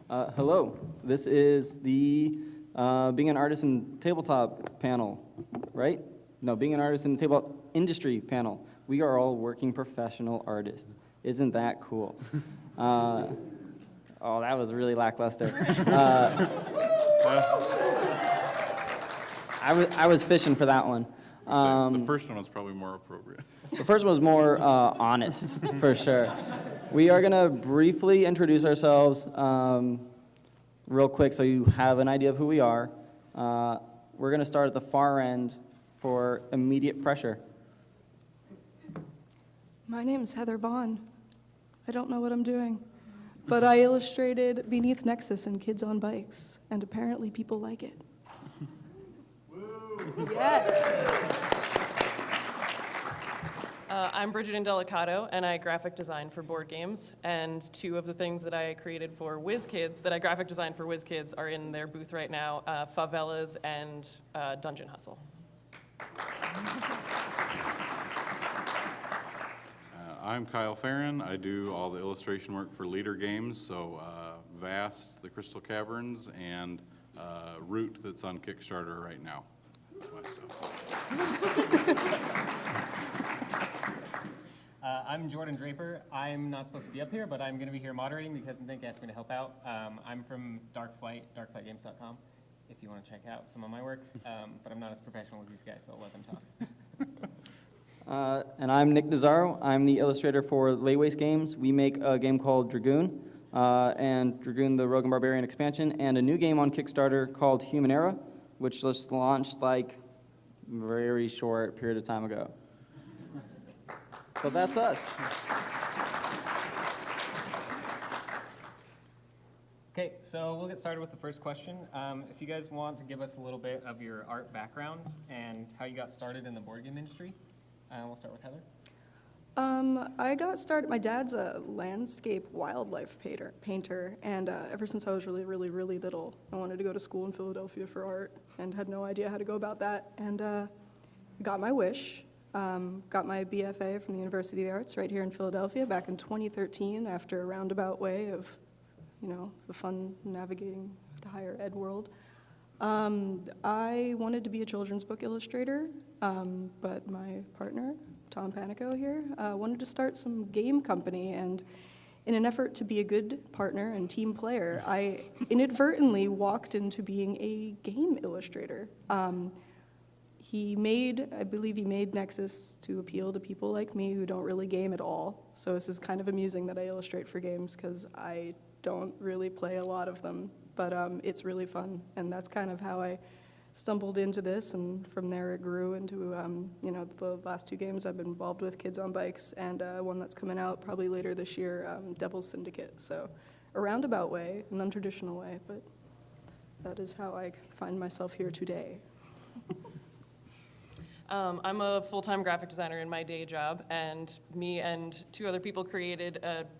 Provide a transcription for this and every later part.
Hello, this is the Being an Artist in Tabletop panel, right? No, Being an Artist in the Tabletop Industry panel. We are all working professional artists. Isn't that cool? Oh, that was really lackluster. I was fishing for that one. The first one was probably more appropriate. The first one was more honest, for sure. We are going to briefly introduce ourselves real quick so you have an idea of who we are. We're going to start at the far end for immediate pressure. My name's Heather Vaughan. I don't know what I'm doing, but I illustrated Beneath Nexus and Kids on Bikes, and apparently people like it. Woo. Yes! I'm Brigette Indelicato, and I graphic design for board games. And two of the things that I created for WizKids, that I graphic designed for WizKids, are in their booth right now, Favelas and Dungeon Hustle. I'm Kyle Ferrin. I do all the illustration work for Leader Games, so Vast, the Crystal Caverns, and Root that's on Kickstarter right now. That's my stuff. I'm Jordan Draper. I'm not supposed to be up here, but I'm going to be here moderating because Nick asked me to help out. I'm from darkflightgames.com, if you want to check out some of my work, but I'm not as professional as these guys, so I'll let them talk. And I'm Nick Nazzaro. I'm the illustrator for Laywaste Games. We make a game called Dragoon, and Dragoon the Rogue and Barbarian expansion, and a new game on Kickstarter called Human Era, which just launched like a very short period of time ago. So that's us. Okay, so we'll get started with the first question. If you guys want to give us a little bit of your art background and how you got started in the board game industry, we'll start with Heather. I got started, my dad's a landscape wildlife painter, and ever since I was really, really, really little, I wanted to go to school in Philadelphia for art and had no idea how to go about that, and got my wish. Got my BFA from the University of the Arts right here in Philadelphia back in 2013 after a roundabout way of, the fun navigating the higher ed world. I wanted to be a children's book illustrator, but my partner, Tom Panico here, wanted to start some game company, and in an effort to be a good partner and team player, I inadvertently walked into being a game illustrator. I believe he made Nexus to appeal to people like me who don't really game at all. So this is kind of amusing that I illustrate for games because I don't really play a lot of them, but it's really fun. And that's kind of how I stumbled into this, and from there it grew into, the last two games I've been involved with, Kids on Bikes, and one that's coming out probably later this year, Devil's Syndicate. So a roundabout way, an untraditional way, but that is how I find myself here today. I'm a full-time graphic designer in my day job, and me and two other people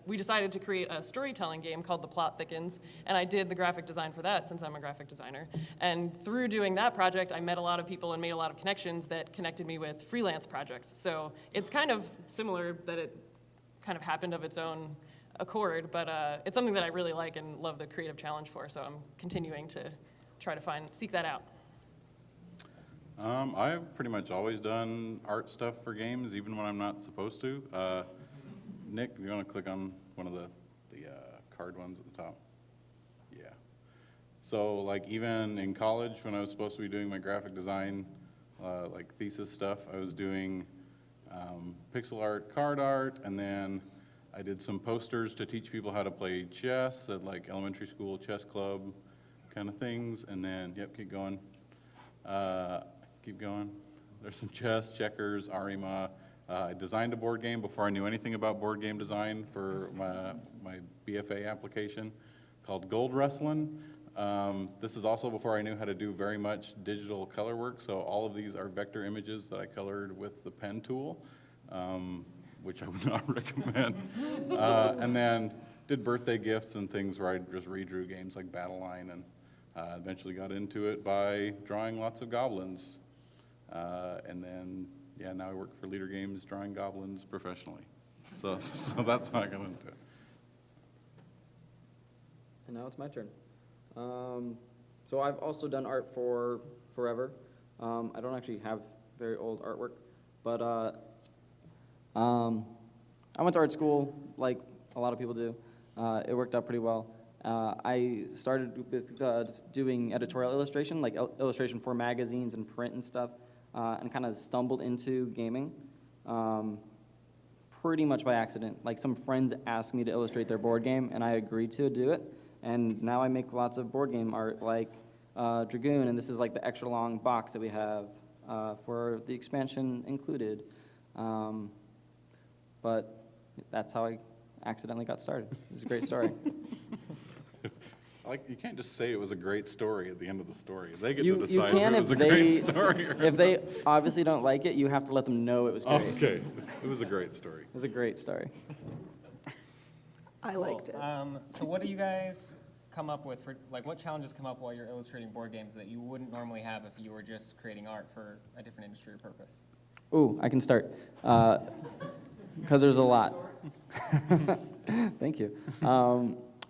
we decided to create a storytelling game called The Plot Thickens, and I did the graphic design for that since I'm a graphic designer. And through doing that project, I met a lot of people and made a lot of connections that connected me with freelance projects. So it's kind of similar that it kind of happened of its own accord, but it's something that I really like and love the creative challenge for, so I'm continuing to try to seek that out. I've pretty much always done art stuff for games, even when I'm not supposed to. Nick, do you want to click on one of the card ones at the top? Yeah. So, like, even in college, when I was supposed to be doing my graphic design, like thesis stuff, I was doing pixel art, card art, and then I did some posters to teach people how to play chess at, like, elementary school chess club kind of things, and then, keep going. Keep going. There's some chess, checkers, Arima. I designed a board game before I knew anything about board game design for my BFA application called Gold Wrestling. This is also before I knew how to do very much digital color work, so all of these are vector images that I colored with the pen tool, which I would not recommend. And then did birthday gifts and things where I just redrew games like Battle Line, and eventually got into it by drawing lots of goblins. And then, now I work for Leader Games drawing goblins professionally. So that's how I got into it. And now it's my turn. So I've also done art for forever. I don't actually have very old artwork, but I went to art school like a lot of people do. It worked out pretty well. I started with doing editorial illustration, like illustration for magazines and print and stuff, and kind of stumbled into gaming pretty much by accident. Like some friends asked me to illustrate their board game, and I agreed to do it. And now I make lots of board game art, like Dragoon, and this is like the extra long box that we have for the expansion included. But that's how I accidentally got started. It was a great story. Like, you can't just say it was a great story at the end of the story. They get You to decide can if it was if a great they story. Or if they obviously don't like it, you have to let them know it was great. Okay, it was a great story. It was a great story. I liked it. So what do you guys come up with for, like, what challenges come up while you're illustrating board games that you wouldn't normally have if you were just creating art for a different industry or purpose? Ooh, I can start. Because there's a lot. Thank you.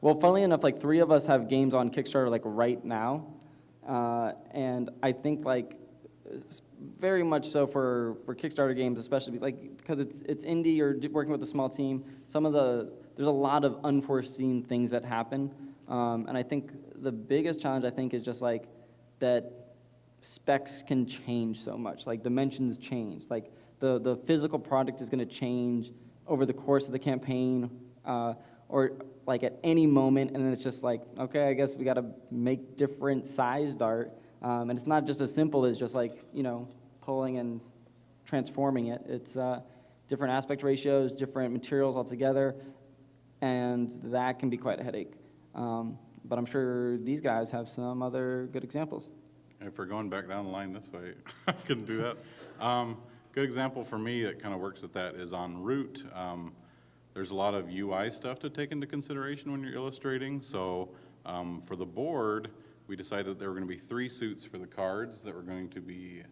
Well, funnily enough, like 3 of us have games on Kickstarter like right now. And I think like very much so for Kickstarter games, especially like because it's indie, you're working with a small team. There's a lot of unforeseen things that happen. And I think the biggest challenge I think is just like that specs can change so much. Like dimensions change. Like the physical product is going to change over the course of the campaign, or like at any moment, and then it's just like, okay, I guess we got to make different sized art, and it's not just as simple as just like, you know, pulling and transforming it. It's different aspect ratios, different materials altogether, and that can be quite a headache. But I'm sure these guys have some other good examples. If we're going back down the line this way, I can do that. Good example for me that kind of works with that is on Root. There's a lot of UI stuff to take into consideration when you're illustrating. So for the board, we decided that there were going to be 3 suits for the cards that were going to be,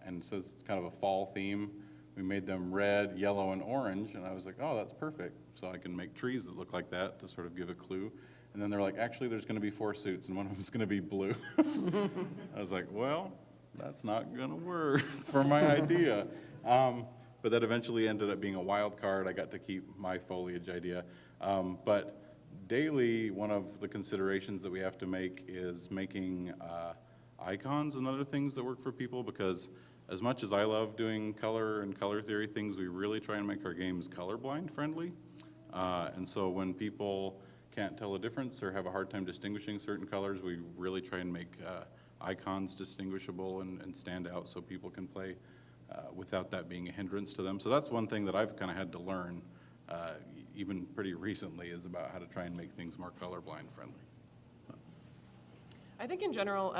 and since it's kind of a fall theme, we made them red, yellow, and orange. And I was like, oh, that's perfect. So I can make trees that look like that to sort of give a clue. And then they're like, actually, there's going to be 4 suits, and one of them's going to be blue. I was like, well, that's not going to work for my idea. But that eventually ended up being a wild card. I got to keep my foliage idea. But daily, one of the considerations that we have to make is making icons and other things that work for people, because as much as I love doing color and color theory things, we really try and make our games colorblind friendly. And so when people can't tell a difference or have a hard time distinguishing certain colors, we really try and make icons distinguishable and stand out so people can play without that being a hindrance to them. So that's one thing that I've kind of had to learn even pretty recently, is about how to try and make things more colorblind friendly. I think in general,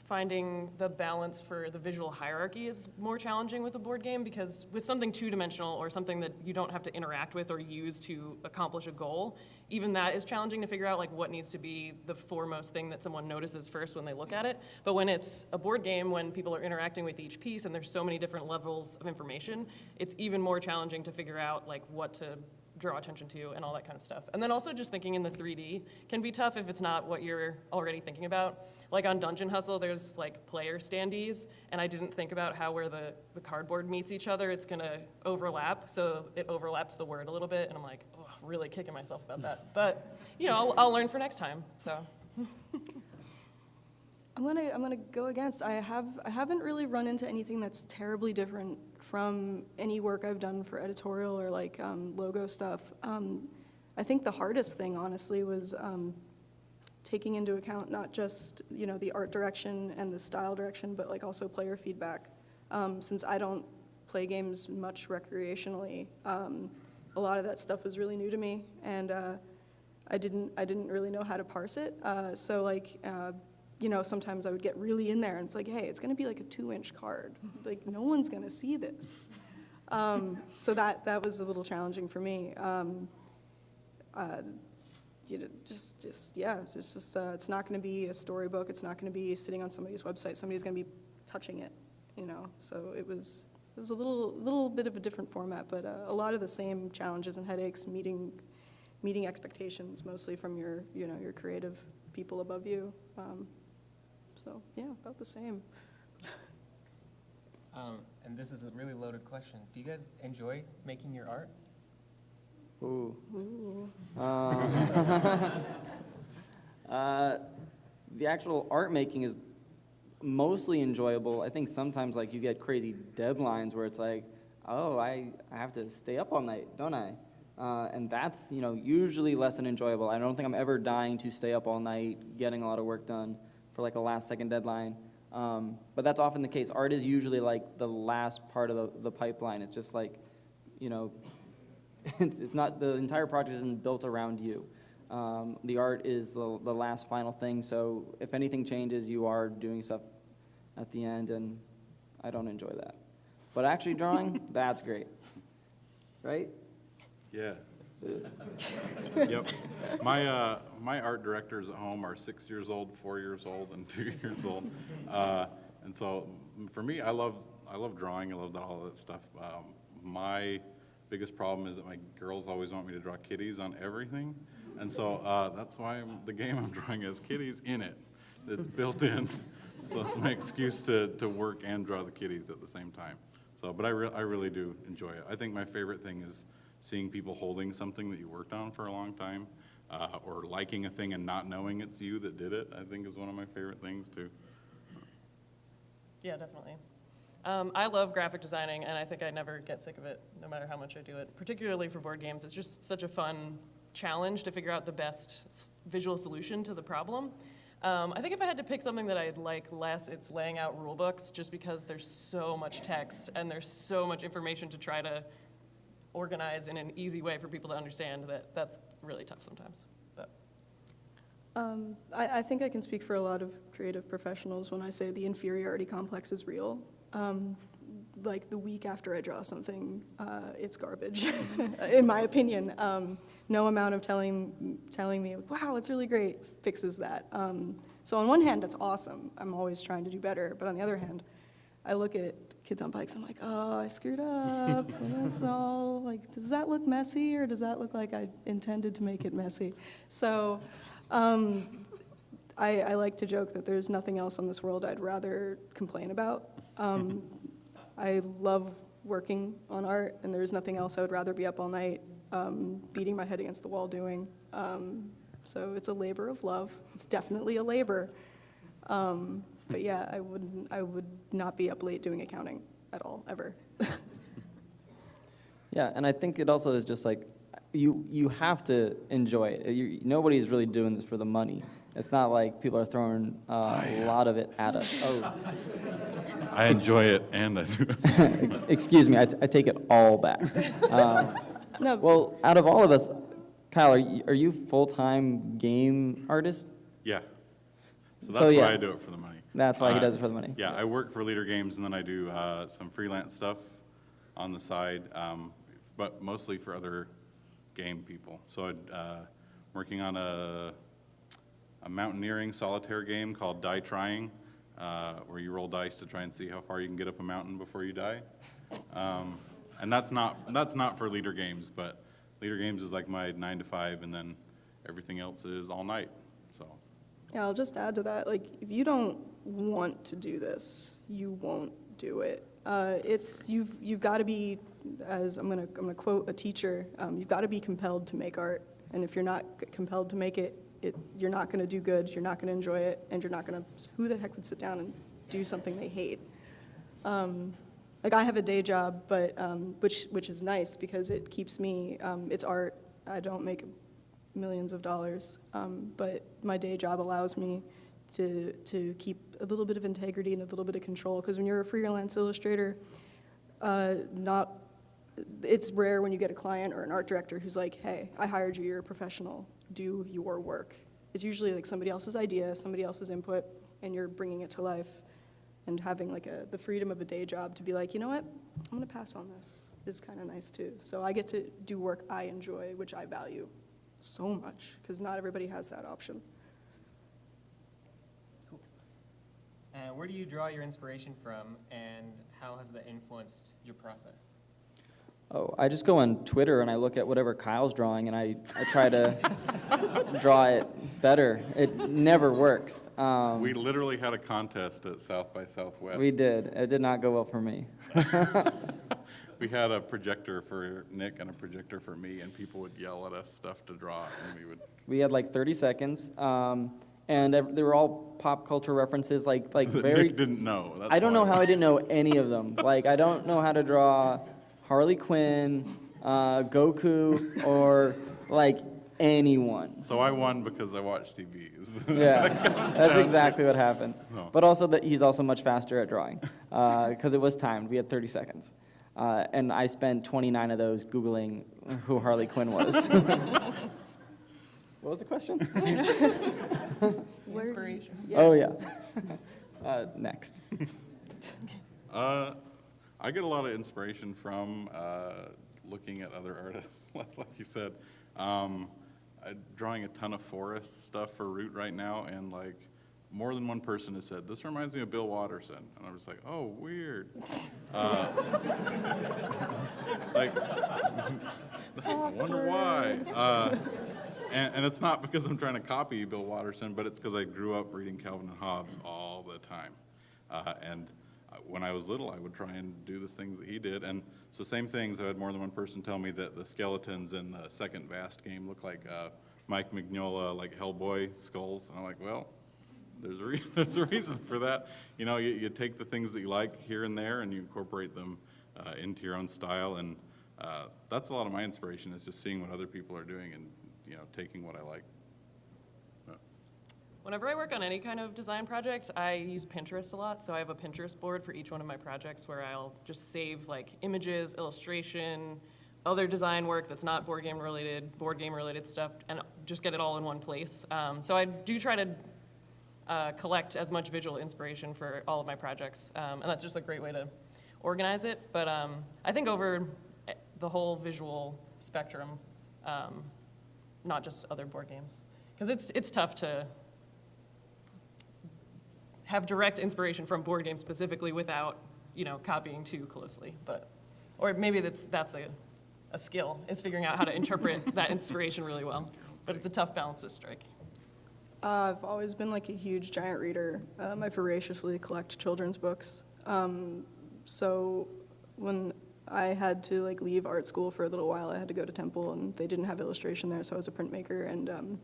finding the balance for the visual hierarchy is more challenging with a board game, because with something two-dimensional or something that you don't have to interact with or use to accomplish a goal, even that is challenging to figure out like what needs to be the foremost thing that someone notices first when they look at it. But when it's a board game, when people are interacting with each piece and there's so many different levels of information, it's even more challenging to figure out like what to draw attention to and all that kind of stuff. And then also just thinking in the 3D can be tough if it's not what you're already thinking about. Like on Dungeon Hustle, there's like player standees, and I didn't think about how where the cardboard meets each other, it's gonna overlap, so it overlaps the word a little bit, and I'm like, oh, really kicking myself about that. But, you know, I'll learn for next time, so. I'm gonna go against. I haven't really run into anything that's terribly different from any work I've done for editorial or like logo stuff. I think the hardest thing, honestly, was taking into account not just, you know, the art direction and the style direction, but like also player feedback. Since I don't play games much recreationally, a lot of that stuff was really new to me, and I didn't really know how to parse it. So like. You know, sometimes I would get really in there, and it's like, hey, it's going to be like a 2-inch card. Like, no one's going to see this. So that was a little challenging for me. You know, it's not going to be a storybook. It's not going to be sitting on somebody's website. Somebody's going to be touching it, you know. So it was a little bit of a different format, but a lot of the same challenges and headaches, meeting meeting expectations mostly from your, your creative people above you. So yeah, about the same. And this is a really loaded question. Do you guys enjoy making your art? Ooh. Ooh. The actual art making is mostly enjoyable. I think sometimes like you get crazy deadlines where it's like, oh, I have to stay up all night, don't I? And that's, usually less than enjoyable. I don't think I'm ever dying to stay up all night, getting a lot of work done for like a last second deadline. But that's often the case. Art is usually like the last part of the pipeline. It's just like, it's not, the entire project isn't built around you. The art is the last final thing, so if anything changes, you are doing stuff at the end, and I don't enjoy that. But actually drawing, that's great. Right? Yeah. Yep. My art directors at home are 6 years old, 4 years old, and 2 years old. And so for me, I love drawing. I love all of that stuff. My biggest problem is that my girls always want me to draw kitties on everything. And so that's why the game I'm drawing has kitties in it. It's built in. So it's my excuse to work and draw the kitties at the same time. So, but I really do enjoy it. I think my favorite thing is seeing people holding something that you worked on for a long time, or liking a thing and not knowing it's you that did it, I think is one of my favorite things too. Yeah, definitely. I love graphic designing, and I think I never get sick of it, no matter how much I do it, particularly for board games. It's just such a fun challenge to figure out the best visual solution to the problem. I think if I had to pick something that I'd like less, it's laying out rule books, just because there's so much text and there's so much information to try to organize in an easy way for people to understand that's really tough sometimes. But. I think I can speak for a lot of creative professionals when I say the inferiority complex is real. Like the week after I draw something, it's garbage, in my opinion. No amount of telling me, wow, it's really great, fixes that. So on one hand, that's awesome. I'm always trying to do better. But on the other hand, I look at kids on bikes, I'm like, oh, I screwed up. And that's all, like, does that look messy, or does that look like I intended to make it messy? So I like to joke that there's nothing else on this world I'd rather complain about. I love working on art, and there's nothing else I would rather be up all night beating my head against the wall doing. So it's a labor of love. It's definitely a labor. But yeah, I would not be up late doing accounting at all, ever. Yeah, and I think it also is just like, you have to enjoy it. Nobody's really doing this for the money. It's not like people are throwing a lot of it at us. Oh. I enjoy it, and I do. Excuse me, I take it all back. No. Well, out of all of us, Kyle, are you full-time game artist? Yeah. So that's yeah. why I do it for the money. That's why he does it for the money. Yeah, I work for Leader Games, and then I do some freelance stuff on the side, but mostly for other game people. So I'm working on a mountaineering solitaire game called Die Trying, where you roll dice to try and see how far you can get up a mountain before you die. And that's not for Leader Games, but Leader Games is like my 9 to 5, and then everything else is all night. So. Yeah, I'll just add to that. Like, if you don't want to do this, you won't do it. You've got to be, as I'm gonna quote a teacher, you've got to be compelled to make art. And if you're not compelled to make it, you're not going to do good. You're not going to enjoy it, and you're not going to. Who the heck would sit down and do something they hate? Like, I have a day job, but which is nice because it keeps me. It's art. I don't make millions of dollars, but my day job allows me to keep a little bit of integrity and a little bit of control. Because when you're a freelance illustrator, it's rare when you get a client or an art director who's like, hey, I hired you, you're a professional, do your work. It's usually like somebody else's idea, somebody else's input, and you're bringing it to life. And having like the freedom of a day job to be like, you know what, I'm gonna pass on this is kind of nice too. So I get to do work I enjoy, which I value so much, because not everybody has that option. Cool. Where do you draw your inspiration from, and how has that influenced your process? Oh, I just go on Twitter and I look at whatever Kyle's drawing and I try to draw it better. It never works. We literally had a contest at South by Southwest. We did. It did not go well for me. We had a projector for Nick and a projector for me, and people would yell at us stuff to draw, and we would. We had like 30 seconds, and they were all pop culture references, like That very. Nick didn't know. That's I don't know why. how I didn't know any of them. Like I don't know how to draw Harley Quinn, Goku, or like anyone. So I won because I watched TVs. Yeah, that's exactly what happened. No. But also that he's also much faster at drawing because it was timed. We had 30 seconds. And I spent 29 of those Googling who Harley Quinn was. What was the question? Inspiration. Oh, yeah. Next. I get a lot of inspiration from looking at other artists, like you said. I'm drawing a ton of forest stuff for Root right now, and like more than one person has said, this reminds me of Bill Watterson. And I'm just like, oh, weird. Like, I wonder why. And it's not because I'm trying to copy Bill Watterson, but it's because I grew up reading Calvin and Hobbes all the time. And when I was little, I would try and do the things that he did. And so same things, I had more than one person tell me that the skeletons in the second Vast game look like Mike Mignola, like Hellboy skulls. And I'm like, well, there's a reason for that. You know, you take the things that you like here and there and you incorporate them into your own style. And that's a lot of my inspiration, is just seeing what other people are doing and, you know, taking what I like. Whenever I work on any kind of design project, I use Pinterest a lot. So I have a Pinterest board for each one of my projects where I'll just save like images, illustration, other design work that's not board game related stuff, and just get it all in one place. So I do try to collect as much visual inspiration for all of my projects, and that's just a great way to organize it. But I think over the whole visual spectrum, not just other board games, because it's tough to have direct inspiration from board games specifically without, you know, copying too closely. But, or maybe that's a skill, is figuring out how to interpret that inspiration really well. But it's a tough balance to strike. I've always been like a huge giant reader. I voraciously collect children's books. So when I had to like leave art school for a little while, I had to go to Temple, and they didn't have illustration there, so I was a printmaker. And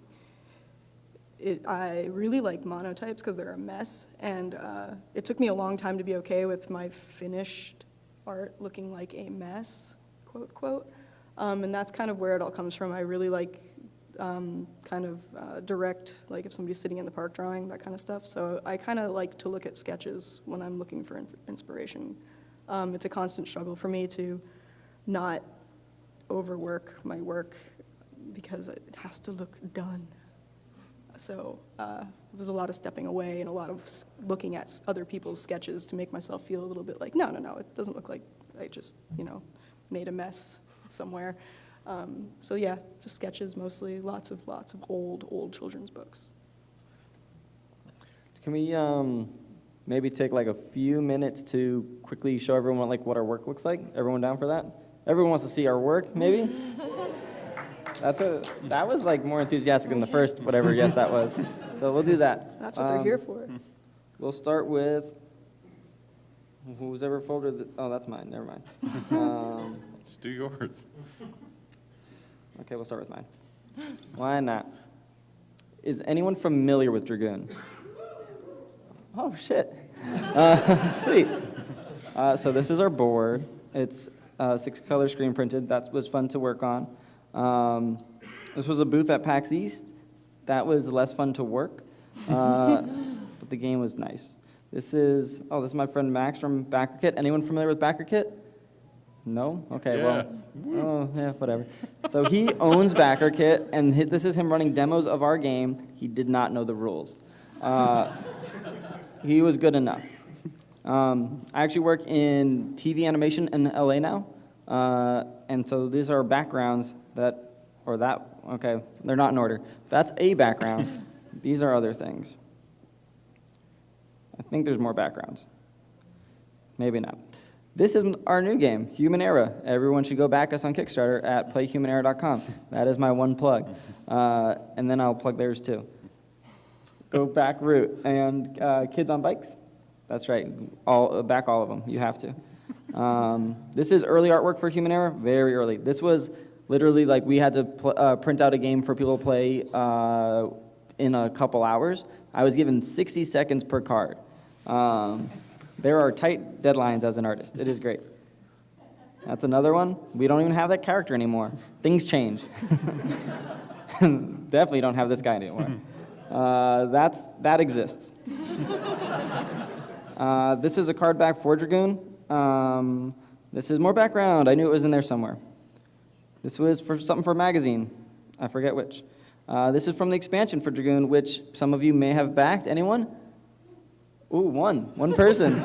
I really like monotypes because they're a mess, and it took me a long time to be okay with my finished art looking like a mess, quote, quote. And that's kind of where it all comes from. I really like kind of direct, like if somebody's sitting in the park drawing, that kind of stuff. So I kind of like to look at sketches when I'm looking for inspiration. It's a constant struggle for me to not overwork my work because it has to look done. So there's a lot of stepping away and a lot of looking at other people's sketches to make myself feel a little bit like, no, it doesn't look like I just, you know, made a mess somewhere. So yeah, just sketches mostly, lots of old children's books. Can we maybe take like a few minutes to quickly show everyone like what our work looks like? Everyone down for that? Everyone wants to see our work, maybe? That was like more enthusiastic than the first whatever yes that was. So we'll do that. That's what they're here for. We'll start with who's ever folder. Oh, that's mine. Never mind. Just do yours. Okay, we'll start with mine. Why not? Is anyone familiar with Dragoon? Oh, shit. Sweet. So this is our board. It's 6-color screen printed. That was fun to work on. This was a booth at PAX East. That was less fun to work, but the game was nice. This is my friend Max from Backer Kit. Anyone familiar with Backer Kit? No? Okay, Yeah. well, oh, yeah, whatever. So he owns Backer Kit, and this is him running demos of our game. He did not know the rules. He was good enough. I actually work in TV animation in LA now, and so these are backgrounds okay, they're not in order. That's a background. These are other things. I think there's more backgrounds. Maybe not. This is our new game, Human Era. Everyone should go back us on Kickstarter at playhumanera.com. That is my one plug. And then I'll plug theirs too. Go back route. And Kids on Bikes? That's right. Back all of them. You have to. This is early artwork for Human Era, very early. This was literally like we had to print out a game for people to play in a couple hours. I was given 60 seconds per card. There are tight deadlines as an artist. It is great. That's another one. We don't even have that character anymore. Things change. Definitely don't have this guy anymore. That exists. This is a card back for Dragoon. This is more background. I knew it was in there somewhere. This was for something for a magazine. I forget which. This is from the expansion for Dragoon, which some of you may have backed. Anyone? Ooh, one person.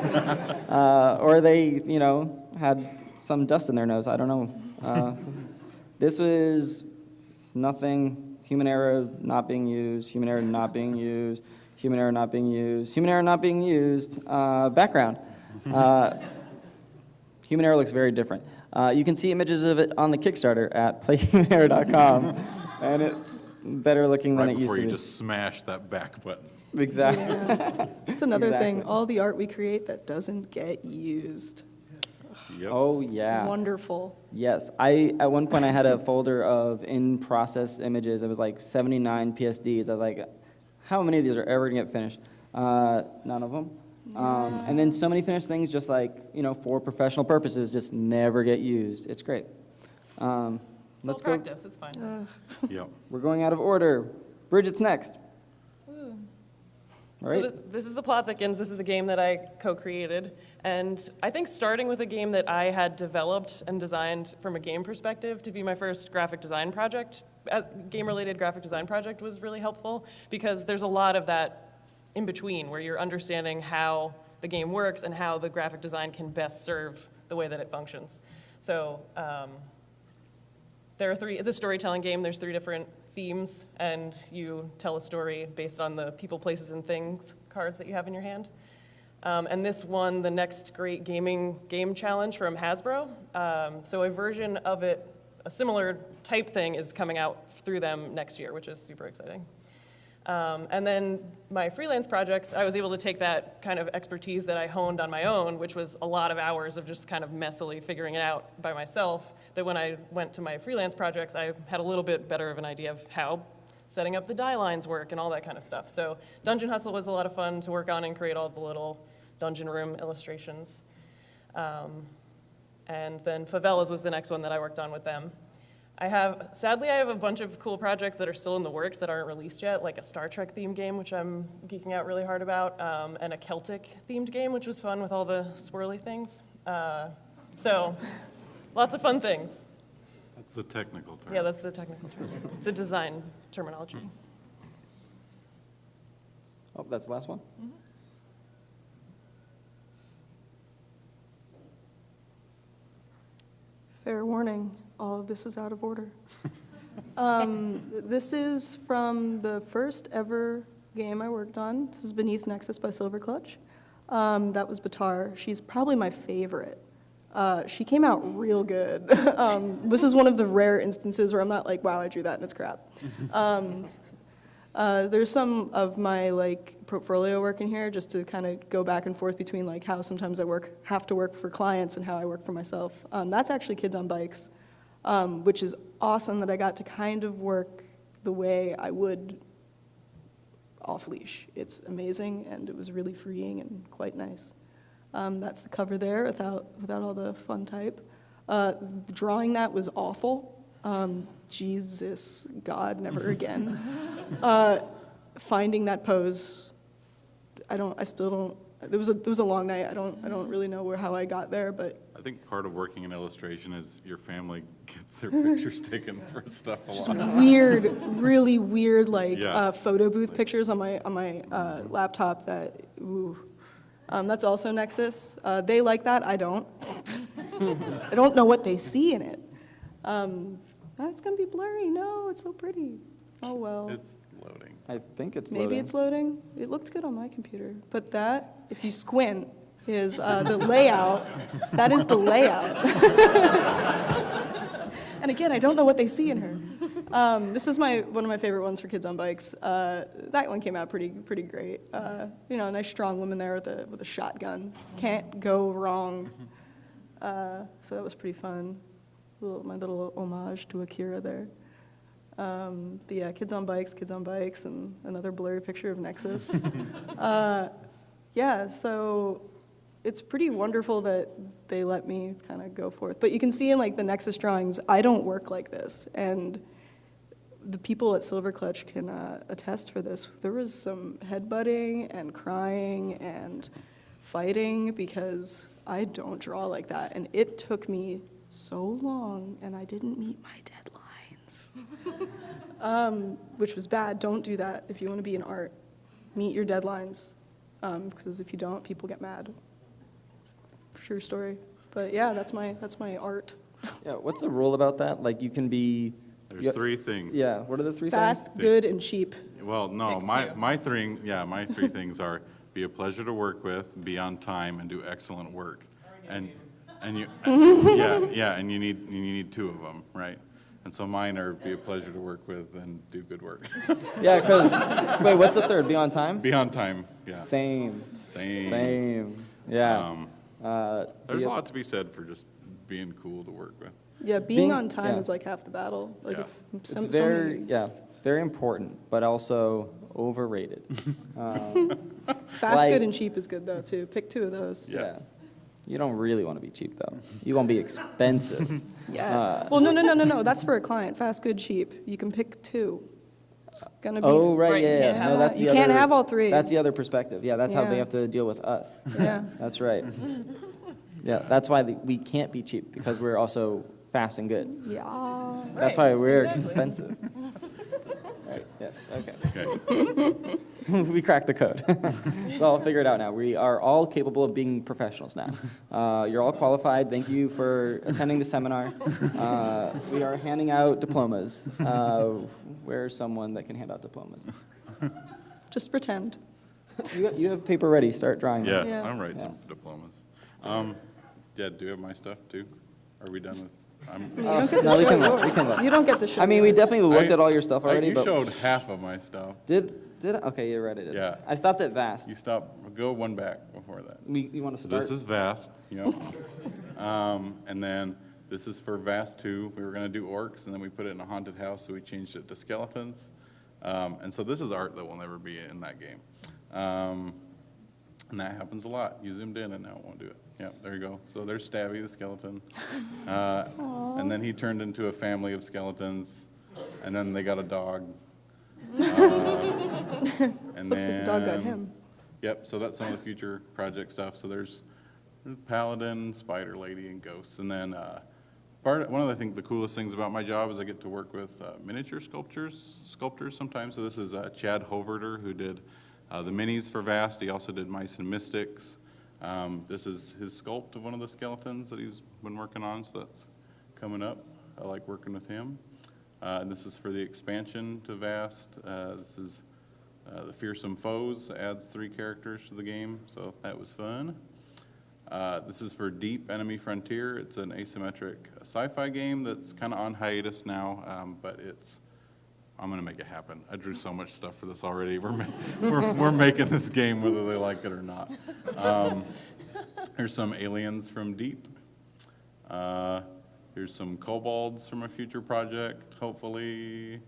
Or they, had some dust in their nose. I don't know. This was nothing. Human error not being used. Human error not being used. Human error not being used. Human error not being used. Background. Human error looks very different. You can see images of it on the Kickstarter at playhumanera.com, and it's better looking than Right it used before to you be. just smash that back button. Exactly. Yeah. It's another thing, Exactly. all the art we create that doesn't get used. Yep. Oh, yeah. Wonderful. Yes. At one point, I had a folder of in-process images. It was like 79 PSDs. I was like, how many of these are ever going to get finished? None of them. And then so many finished things just like, for professional purposes, just never get used. It's great. It's all Let's go. practice, it's fine. Yep. We're going out of order. Bridget's next. All right. So this is the Plot Thickens. This is the game that I co-created. And I think starting with a game that I had developed and designed from a game perspective to be my first graphic design project, game-related graphic design project was really helpful because there's a lot of that in between where you're understanding how the game works and how the graphic design can best serve the way that it functions. So it's a storytelling game. There's 3 different themes, and you tell a story based on the people, places, and things cards that you have in your hand. And this won the Next Great Game Challenge from Hasbro. So a version of it, a similar type thing, is coming out through them next year, which is super exciting. And then my freelance projects, I was able to take that kind of expertise that I honed on my own, which was a lot of hours of just kind of messily figuring it out by myself, that when I went to my freelance projects, I had a little bit better of an idea of how setting up the die lines work and all that kind of stuff. So Dungeon Hustle was a lot of fun to work on and create all the little dungeon room illustrations. And then Favelas was the next one that I worked on with them. Sadly, I have a bunch of cool projects that are still in the works that aren't released yet, like a Star Trek themed game, which I'm geeking out really hard about, and a Celtic themed game, which was fun with all the swirly things. So lots of fun things. That's the technical term. Yeah, that's the technical term. It's a design terminology. Oh, that's the last one? Fair warning, all of this is out of order. This is from the first ever game I worked on. This is Beneath Nexus by Silver Clutch. That was Batar. She's probably my favorite. She came out real good. This is one of the rare instances where I'm not like, wow, I drew that and it's crap. There's some of my portfolio work in here just to kind of go back and forth between how sometimes I have to work for clients and how I work for myself. That's actually Kids on Bikes, which is awesome that I got to kind of work the way I would off leash. It's amazing and it was really freeing and quite nice. That's the cover there without all the fun type. Drawing that was awful. Jesus, God, never again. Finding that pose, I still don't. It was a long night. I don't really know how I got there, but I think part of working in illustration is your family gets their pictures taken for stuff a lot. weird, really weird, Yeah. photo booth pictures on my laptop. That, ooh. That's also Nexus. They like that. I don't. I don't know what they see in it. That's gonna be blurry. No, it's so pretty. Oh well. It's loading. I think it's Maybe loading. it's loading. It looked good on my computer. But that, if you squint, is the layout. That is the layout. And again, I don't know what they see in her. This is one of my favorite ones for Kids on Bikes. That one came out pretty great. You know, a nice strong woman there with a shotgun. Can't go wrong. So that was pretty fun. My little homage to Akira there. But yeah, Kids on Bikes, and another blurry picture of Nexus. Yeah, so it's pretty wonderful that they let me kind of go forth. But you can see in like the Nexus drawings, I don't work like this. And the people at Silverclutch can attest for this. There was some headbutting and crying and fighting because I don't draw like that. And it took me so long, and I didn't meet my deadlines. Which was bad. Don't do that if you want to be in art. Meet your deadlines, because if you don't, people get mad. True story. But yeah, that's my art. Yeah, what's the rule about that? Like, you can be... There's three things. Yeah, what are the three Fast, things? good, and cheap. Well, no, Pick two. my three things are be a pleasure to work with, be on time, and do excellent work. And you, and you need two of them, right? And so mine are be a pleasure to work with and do good work. Yeah, because... Wait, what's the third? Be on time? Be on time, yeah. Same. Yeah. There's a lot to be said for just being cool to work with. Yeah, being on time yeah. is like half the battle. Like Yeah. if It's some, very, somebody- yeah, very important, but also overrated. Fast, like- good, and cheap is good though too. Pick two of those. Yeah. You don't really want to be cheap, though. You want to be expensive. Yeah. Well, no. That's for a client. Fast, good, cheap. You can pick two. It's gonna be. Oh, right, Right, you yeah, can't yeah. have No, all- that's the you can't other- have all three. That's the other perspective. Yeah, that's how they Yeah. have to deal with us. Yeah. That's right. Yeah, that's why we can't be cheap, because we're also fast and good. Yeah. That's Right, why we're exactly. expensive. Right, yes, okay. Okay. We cracked the code. So I'll figure it out now. We are all capable of being professionals now. You're all qualified. Thank you for attending the seminar. We are handing out diplomas. Where's someone that can hand out diplomas? Just pretend. You have paper ready. Start drawing them. Yeah, Yeah. I'm writing some diplomas. Yeah, do you have my stuff too? Are we done with? You don't get to No, we show can look, we yours. can look. You don't get to show. I mean, we yours. definitely looked at all your stuff already, You but showed half of my stuff. did I? Okay, you're right. I did. Yeah. I stopped at vast. You go one back before that. You want to So start? this is Vast, you know. And then this is for Vast 2. We were going to do orcs, and then we put it in a haunted house, so we changed it to skeletons. And so this is art that will never be in that game. And that happens a lot. You zoomed in, and now it won't do it. Yeah, there you go. So there's Stabby, the skeleton. And then he turned into a family of skeletons, and then they got a dog. And Looks like the dog got him. Yep, so that's some of the future project stuff. So there's Paladin, Spider Lady, and Ghosts. And then one of the, I think the coolest things about my job is I get to work with miniature sculptors sometimes. So this is Chad Hoverter, who did the minis for Vast. He also did Mice and Mystics. This is his sculpt of one of the skeletons that he's been working on, so that's coming up. I like working with him. And this is for the expansion to Vast. This is the Fearsome Foes, adds 3 characters to the game, so that was fun. This is for Deep Enemy Frontier. It's an asymmetric sci-fi game that's kind of on hiatus now, but I'm gonna make it happen. I drew so much stuff for this already. We're making this game whether they like it or not. Here's some aliens from Deep. Here's some kobolds from a future project, hopefully.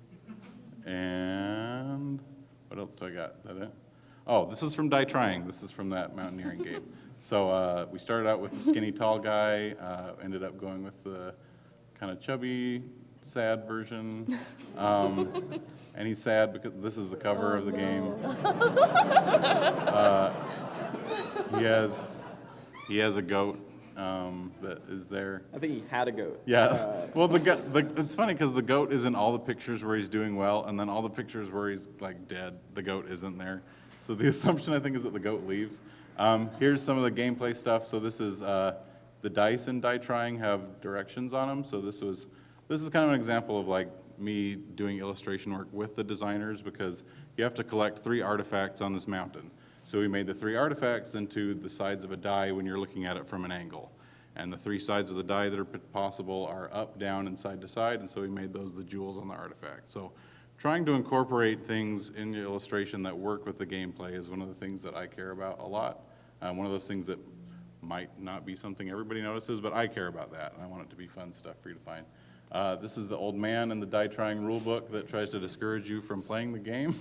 And what else do I got? Is that it? Oh, this is from Die Trying. This is from that mountaineering game. So we started out with the skinny tall guy, ended up going with the kind of chubby, sad version. And he's sad because this is the cover of the game. He has a goat that is there. I think he had a goat. Yeah. Well, it's funny because the goat is in all the pictures where he's doing well, and then all the pictures where he's like dead, the goat isn't there. So the assumption I think is that the goat leaves. Here's some of the gameplay stuff. So this is the dice in Die Trying have directions on them. So this is kind of an example of like me doing illustration work with the designers, because you have to collect 3 artifacts on this mountain. So we made the 3 artifacts into the sides of a die when you're looking at it from an angle. And the 3 sides of the die that are possible are up, down, and side to side, and so we made those the jewels on the artifact. So trying to incorporate things in your illustration that work with the gameplay is one of the things that I care about a lot. One of those things that might not be something everybody notices, but I care about that, and I want it to be fun stuff for you to find. This is the old man in the die-trying rule book that tries to discourage you from playing the game.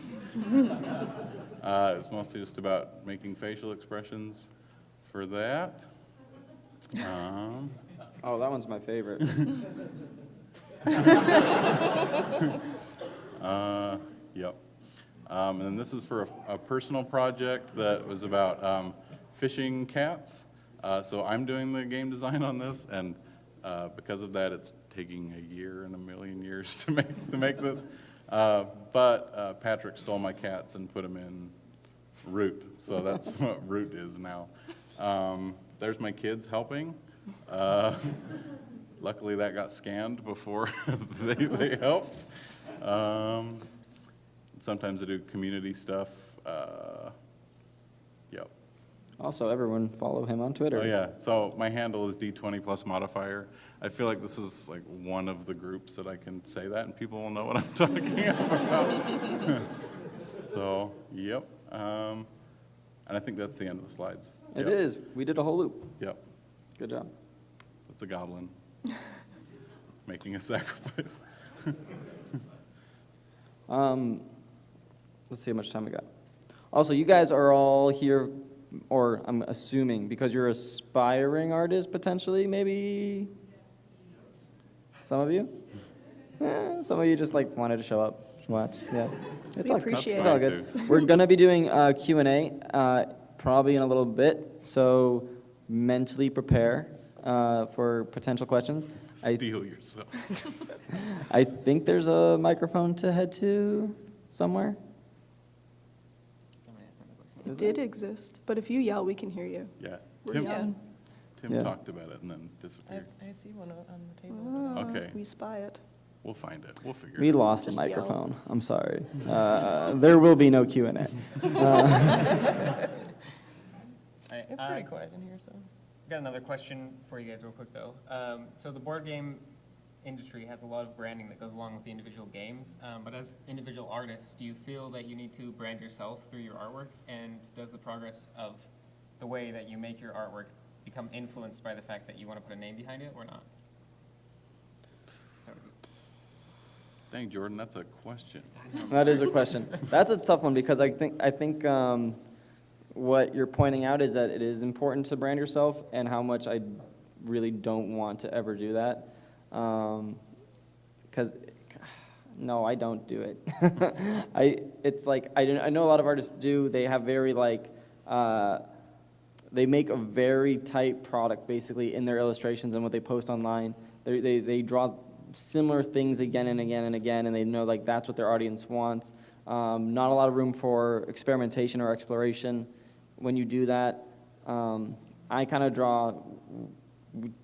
It's mostly just about making facial expressions for that. Oh, that one's my favorite. Yep. And then this is for a personal project that was about fishing cats. So I'm doing the game design on this, and because of that, it's taking a year and a million years to make this. But Patrick stole my cats and put them in Root, so that's what Root is now. There's my kids helping. Luckily, that got scanned before they helped. Sometimes I do community stuff. Yep. Also, everyone follow him on Twitter. Oh, yeah. So my handle is D20 plus modifier. I feel like this is like one of the groups that I can say that, and people will know what I'm talking about. So, yep. And I think that's the end of the slides. It Yep. is. We did a whole loop. Yep. Good job. That's a goblin making a sacrifice. Let's see how much time we got. Also, you guys are all here, or I'm assuming, because you're aspiring artists, potentially, maybe? Some of you? Some of you just like wanted to show up, watch, yeah. It's We all, appreciate it's all it. good. We're gonna be doing Q&A probably in a little bit, so mentally prepare for potential questions. Steal yourself. I think there's a microphone to head to somewhere. It did exist, but if you yell, we can hear you. Yeah. We're Tim, young. Tim Yeah. talked about it and then disappeared. I see one on the table. Ah, Okay. We spy it. We'll find it. We'll figure We it out. lost the Just yell. microphone. I'm sorry. There will be no Q&A. It's pretty quiet in here, so. Got another question for you guys real quick, though. So the board game industry has a lot of branding that goes along with the individual games, but as individual artists, do you feel that you need to brand yourself through your artwork? And does the progress of the way that you make your artwork become influenced by the fact that you want to put a name behind it or not? Dang, Jordan, that's a question. That is a question. That's a tough one because I think what you're pointing out is that it is important to brand yourself, and how much I really don't want to ever do that. Because no, I don't do it. I know a lot of artists do. They have very they make a very tight product basically in their illustrations and what they post online. They draw similar things again and again and again, and they know that's what their audience wants. Not a lot of room for experimentation or exploration when you do that. I kind of draw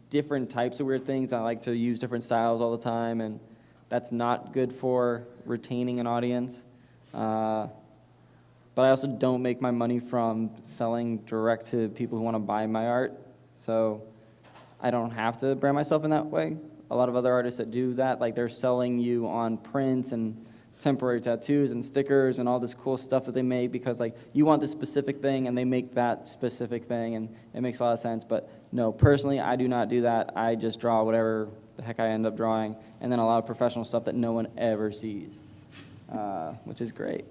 different types of weird things. I like to use different styles all the time, and that's not good for retaining an audience. But I also don't make my money from selling direct to people who want to buy my art, so I don't have to brand myself in that way. A lot of other artists that do that, they're selling you on prints and temporary tattoos and stickers and all this cool stuff that they make because you want this specific thing and they make that specific thing, and it makes a lot of sense. But no, personally, I do not do that. I just draw whatever the heck I end up drawing, and then a lot of professional stuff that no one ever sees, which is great.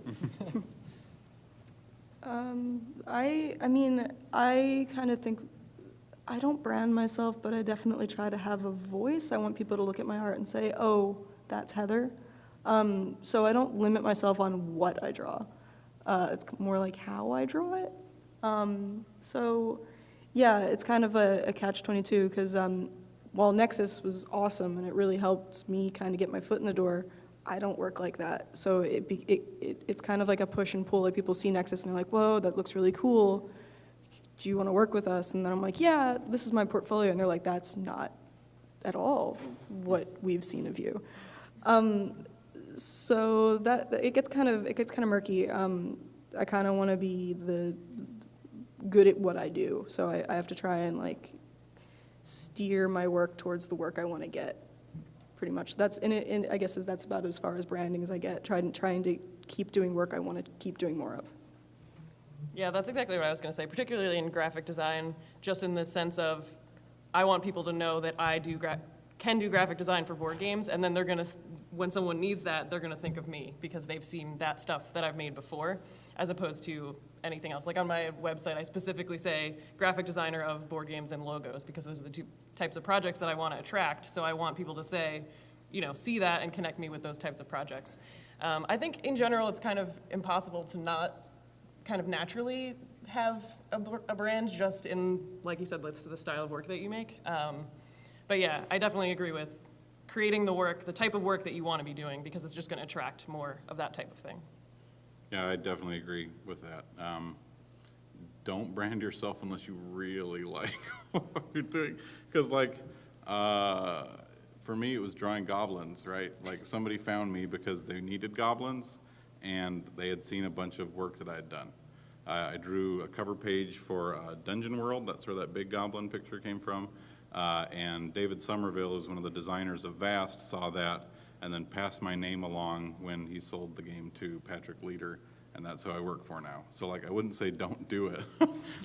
I kind of think, I don't brand myself, but I definitely try to have a voice. I want people to look at my art and say, oh, that's Heather. So I don't limit myself on what I draw. It's more like how I draw it. So yeah, it's kind of a catch-22 because while Nexus was awesome and it really helped me kind of get my foot in the door, I don't work like that. So it's kind of like a push and pull. Like people see Nexus and they're like, whoa, that looks really cool. Do you want to work with us? And then I'm like, yeah, this is my portfolio. And they're like, that's not at all what we've seen of you. So that it gets kind of murky. I kind of want to be good at what I do. So I have to try and like steer my work towards the work I want to get. Pretty much. That's I guess that's about as far as branding as I get. Trying to keep doing work I want to keep doing more of. Yeah, that's exactly what I was going to say, particularly in graphic design, just in the sense of I want people to know that I can do graphic design for board games, and then they're going to, when someone needs that, they're going to think of me because they've seen that stuff that I've made before, as opposed to anything else. Like on my website, I specifically say graphic designer of board games and logos because those are the two types of projects that I want to attract. So I want people to say, see that and connect me with those types of projects. I think in general, it's kind of impossible to not kind of naturally have a brand just in, like you said, the style of work that you make. But yeah, I definitely agree with creating the type of work that you want to be doing because it's just going to attract more of that type of thing. Yeah, I definitely agree with that. Don't brand yourself unless you really like what you're doing. Because for me, it was drawing goblins, right? Like somebody found me because they needed goblins and they had seen a bunch of work that I had done. I drew a cover page for Dungeon World. That's where that big goblin picture came from. And David Somerville is one of the designers of Vast, saw that, and then passed my name along when he sold the game to Patrick Leader, and that's who I work for now. So I wouldn't say don't do it.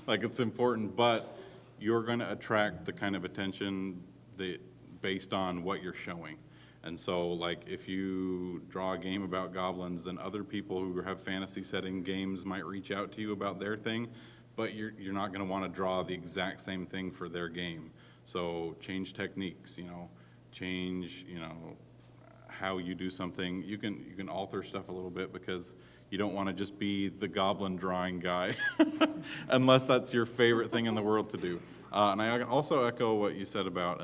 It's important, but you're going to attract the kind of attention based on what you're showing. And so, if you draw a game about goblins, then other people who have fantasy setting games might reach out to you about their thing, but you're not going to want to draw the exact same thing for their game. So change techniques, change, how you do something. You can alter stuff a little bit because you don't want to just be the goblin drawing guy, unless that's your favorite thing in the world to do. And I also echo what you said about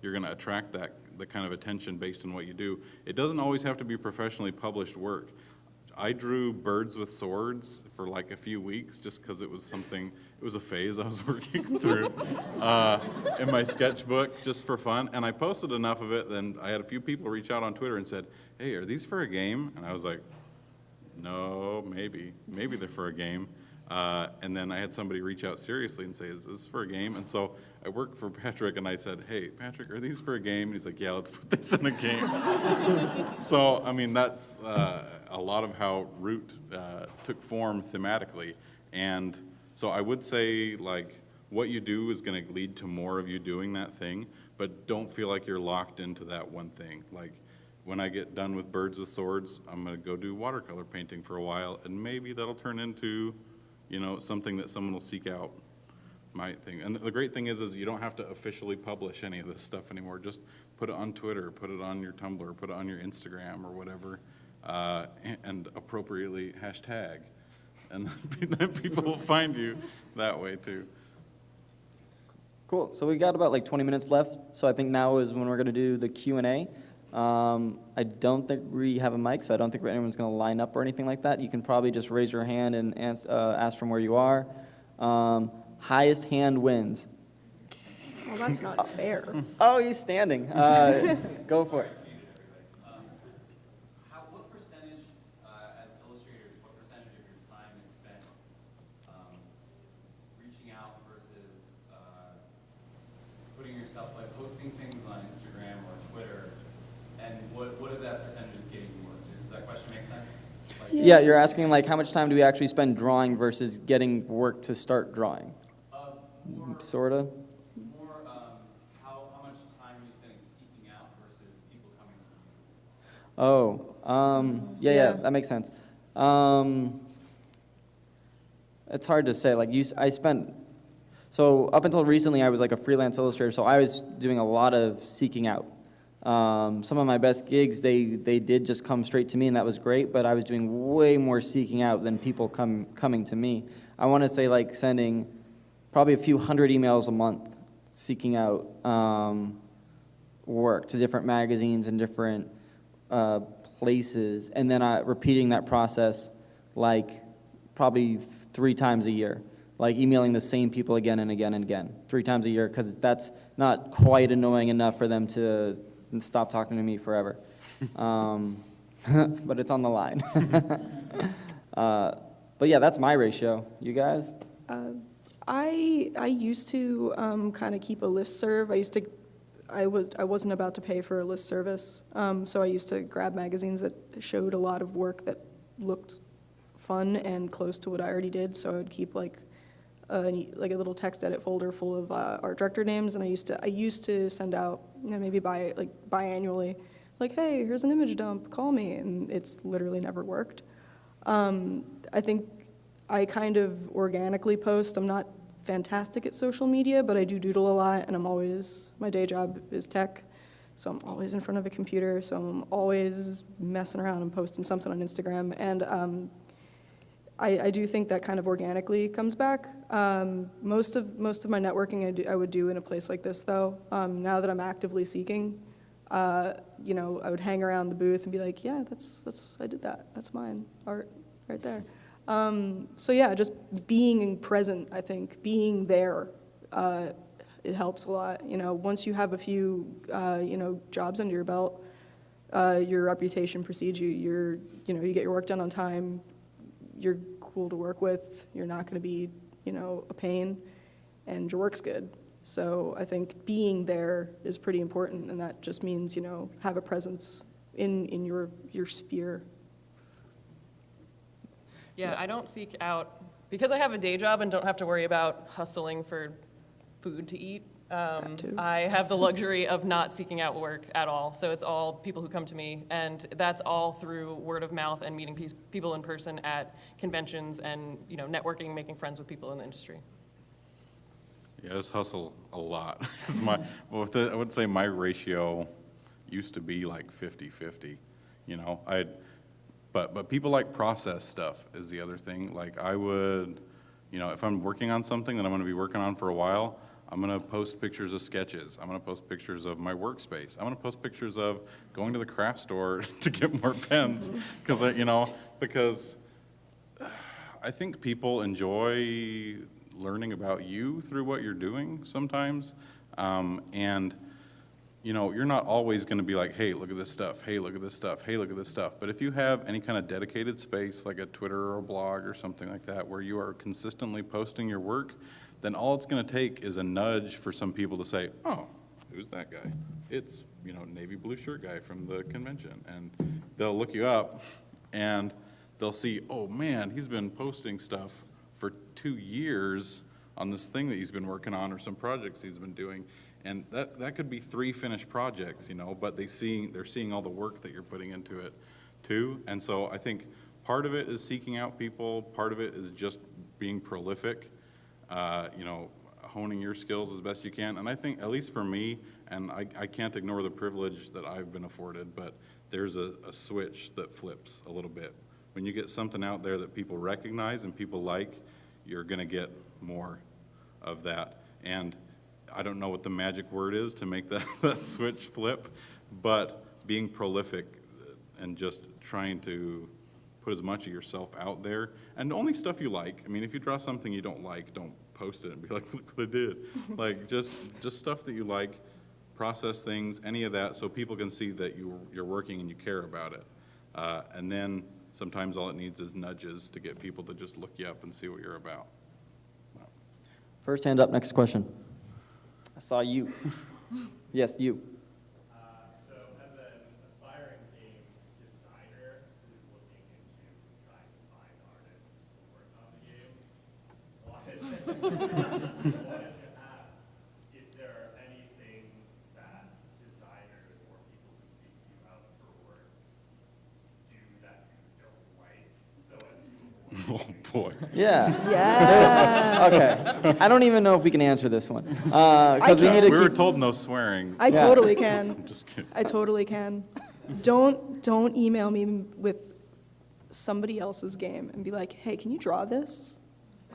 you're going to attract the kind of attention based on what you do. It doesn't always have to be professionally published work. I drew birds with swords for a few weeks just because it was a phase I was working through in my sketchbook just for fun. And I posted enough of it, then I had a few people reach out on Twitter and said, hey, are these for a game? And I was like, no, maybe they're for a game. And then I had somebody reach out seriously and say, is this for a game? And so I worked for Patrick, and I said, hey, Patrick, are these for a game? And he's like, yeah, let's put this in a game. So, that's a lot of how Root took form thematically. And so I would say, what you do is going to lead to more of you doing that thing, but don't feel like you're locked into that one thing. When I get done with Birds with Swords, I'm going to go do watercolor painting for a while, and maybe that'll turn into something that someone will seek out, my thing. And the great thing is you don't have to officially publish any of this stuff anymore. Just put it on Twitter, put it on your Tumblr, put it on your Instagram or whatever, and appropriately hashtag. And then people will find you that way too. Cool. So we got about 20 minutes left. So I think now is when we're going to do the Q&A. I don't think we have a mic, so I don't think anyone's going to line up or anything like that. You can probably just raise your hand and ask from where you are. Highest hand wins. Well, that's not fair. Oh, he's standing. Go for it. What percentage, as illustrators, what percentage of your time is spent reaching out versus putting yourself, posting things on Instagram or Twitter, and what of that percentage is getting you work? Does that question make sense? Yeah, you're asking how much time do we actually spend drawing versus getting work to start drawing? Sort of. More, how much time are you spending seeking out versus people coming to you? Yeah, that makes sense. It's hard to say. So up until recently, I was a freelance illustrator, so I was doing a lot of seeking out. Some of my best gigs, they did just come straight to me, and that was great, but I was doing way more seeking out than people coming to me. I want to say sending probably a few hundred emails a month seeking out work to different magazines and different places, and then repeating that process probably 3 times a year, emailing the same people again and again and again, 3 times a year, because that's not quite annoying enough for them to stop talking to me forever. But it's on the line. But yeah, that's my ratio. You guys? I used to kind of keep a listserv. I wasn't about to pay for a list service, so I used to grab magazines that showed a lot of work that looked fun and close to what I already did. So I would keep like a little text edit folder full of art director names, and I used to send out, you know, maybe biannually, like, hey, here's an image dump, call me, and it's literally never worked. I think I kind of organically post. I'm not fantastic at social media, but I do doodle a lot, and my day job is tech, so I'm always in front of a computer, so I'm always messing around and posting something on Instagram, and I do think that kind of organically comes back. Most of my networking I would do in a place like this, though. Now that I'm actively seeking, you know, I would hang around the booth and be like, yeah, I did that. That's mine, art right there. So yeah, just being present, I think, being there, it helps a lot. You know, once you have a few, you know, jobs under your belt, your reputation precedes you. You know, you get your work done on time. You're cool to work with. You're not going to be, you know, a pain, and your work's good. So I think being there is pretty important, and that just means, you know, have a presence in your sphere. Yeah, I don't seek out, because I have a day job and don't have to worry about hustling for food to eat. too. I have the luxury of not seeking out work at all. So it's all people who come to me, and that's all through word of mouth and meeting people in person at conventions and, you know, networking, making friends with people in the industry. Yeah, I just hustle a lot. I would say my ratio used to be like 50-50, you know. But people like process stuff is the other thing. Like I would, you know, if I'm working on something that I'm going to be working on for a while, I'm going to post pictures of sketches. I'm going to post pictures of my workspace. I'm going to post pictures of going to the craft store to get more pens because I think people enjoy learning about you through what you're doing sometimes. And, you know, you're not always going to be like, hey, look at this stuff. Hey, look at this stuff. Hey, look at this stuff. But if you have any kind of dedicated space, like a Twitter or a blog or something like that, where you are consistently posting your work, then all it's going to take is a nudge for some people to say, oh, who's that guy? It's, you know, navy blue shirt guy from the convention. And they'll look you up and they'll see, oh man, he's been posting stuff for 2 years on this thing that he's been working on or some projects he's been doing. And that could be 3 finished projects, you know, but they're seeing all the work that you're putting into it too. And so I think part of it is seeking out people, part of it is just being prolific. You know, honing your skills as best you can. And I think, at least for me, and I can't ignore the privilege that I've been afforded, but there's a switch that flips a little bit. When you get something out there that people recognize and people like, you're going to get more of that. And I don't know what the magic word is to make that switch flip, but being prolific and just trying to put as much of yourself out there, and only stuff you like. I mean, if you draw something you don't like, don't post it and be like, look what I did. Like, just stuff that you like, process things, any of that, so people can see that you're working and you care about it. And then sometimes all it needs is nudges to get people to just look you up and see what you're about. First hand up, next question. I saw you. Yes, you. So as an aspiring game designer who's looking into trying to find artists to work on the game, wanted to ask if there are any things that designers or people who seek you out for work do that you don't like, so as you avoid. Oh, boy. Yeah. Yes. Okay. I don't even know if we can answer this one. Because we need to We were keep... told no swearing. I Yeah. totally can. I'm just kidding. I totally can. Don't email me with somebody else's game and be like, hey, can you draw this?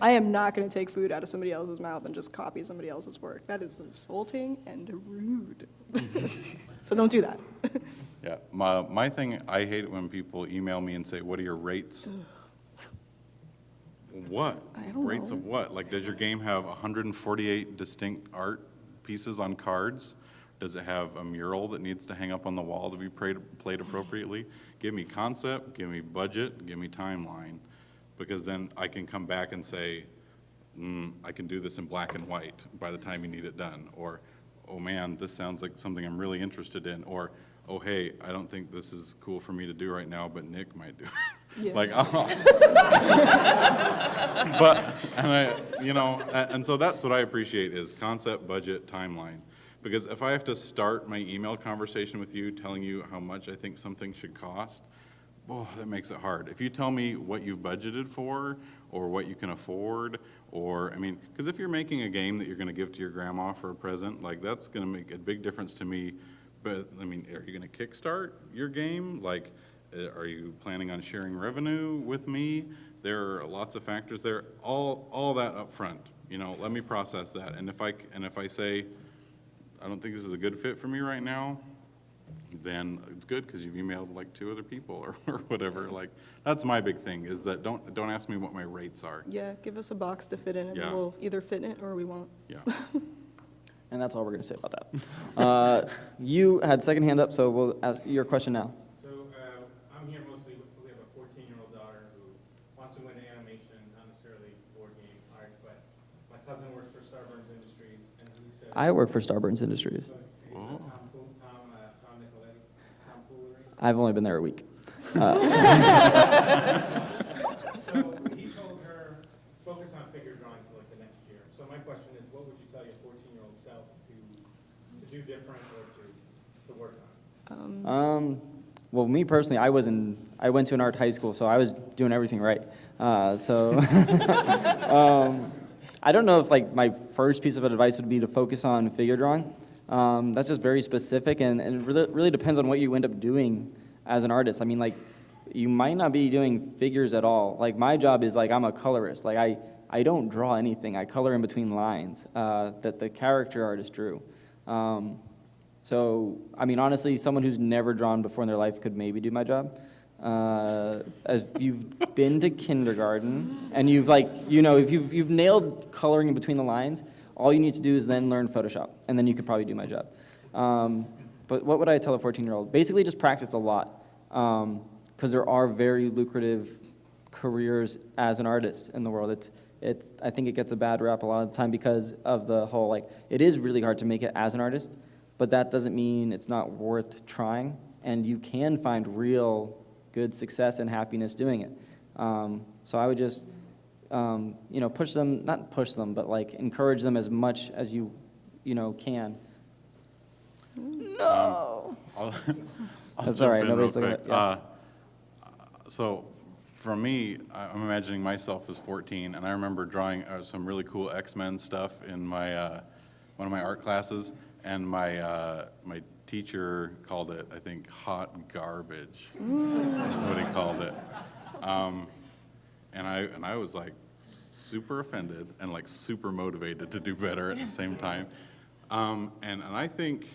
I am not going to take food out of somebody else's mouth and just copy somebody else's work. That is insulting and rude. So don't do that. Yeah, my thing, I hate it when people email me and say, what are your rates? What? I don't Rates know. of what? Like, does your game have 148 distinct art pieces on cards? Does it have a mural that needs to hang up on the wall to be played appropriately? Give me concept, give me budget, give me timeline. because then I can come back and say, I can do this in black and white by the time you need it done. Or, oh man, this sounds like something I'm really interested in. Or, oh hey, I don't think this is cool for me to do right now, but Nick might do it. Yeah. Like, but, and so that's what I appreciate is concept, budget, timeline. Because if I have to start my email conversation with you telling you how much I think something should cost, that makes it hard. If you tell me what you've budgeted for or what you can afford, because if you're making a game that you're going to give to your grandma for a present, like that's going to make a big difference to me. But, are you going to kickstart your game? Like, are you planning on sharing revenue with me? There are lots of factors there. All that up front, let me process that. And if I say, I don't think this is a good fit for me right now, then it's good because you've emailed like 2 other people or whatever. Like, that's my big thing is that don't ask me what my rates are. Yeah, give us a box to fit in, and Yeah. we'll either fit in it or we won't. Yeah. And that's all we're going to say about that. You had second hand up, so we'll ask your question now. So I'm here mostly, we have a 14-year-old daughter who wants to go into animation, not necessarily board game art, but my cousin works for Starburns Industries, and he said. I work for Starburns Industries. So he said Tom Nicoletti, tomfoolery. I've only been there a week. So he told her, focus on figure drawing for like the next year. So my question is, what would you tell your 14-year-old self to do different or to work on? Well, me personally, I went to an art high school, so I was doing everything right. So I don't know if like my first piece of advice would be to focus on figure drawing. That's just very specific, and it really depends on what you end up doing as an artist. Like, you might not be doing figures at all. Like, my job is, like, I'm a colorist. Like, I don't draw anything. I color in between lines that the character artist drew. So, honestly, someone who's never drawn before in their life could maybe do my job. As you've been to kindergarten, and you've, if you've nailed coloring in between the lines, all you need to do is then learn Photoshop, and then you could probably do my job. But what would I tell a 14-year-old? Basically, just practice a lot, because there are very lucrative careers as an artist in the world. I think it gets a bad rap a lot of the time because of the whole, it is really hard to make it as an artist, but that doesn't mean it's not worth trying, and you can find real good success and happiness doing it. So I would just, push them, not push them, but encourage them as much as you can. No! I'll That's jump all right, in nobody's real looking quick. at, So for me, I'm imagining myself as 14, and I remember drawing some really cool X-Men stuff in my one of my art classes, and my teacher called it, I think, hot garbage. That's what he called it. And I was super offended and super motivated to do better at the same time. And I think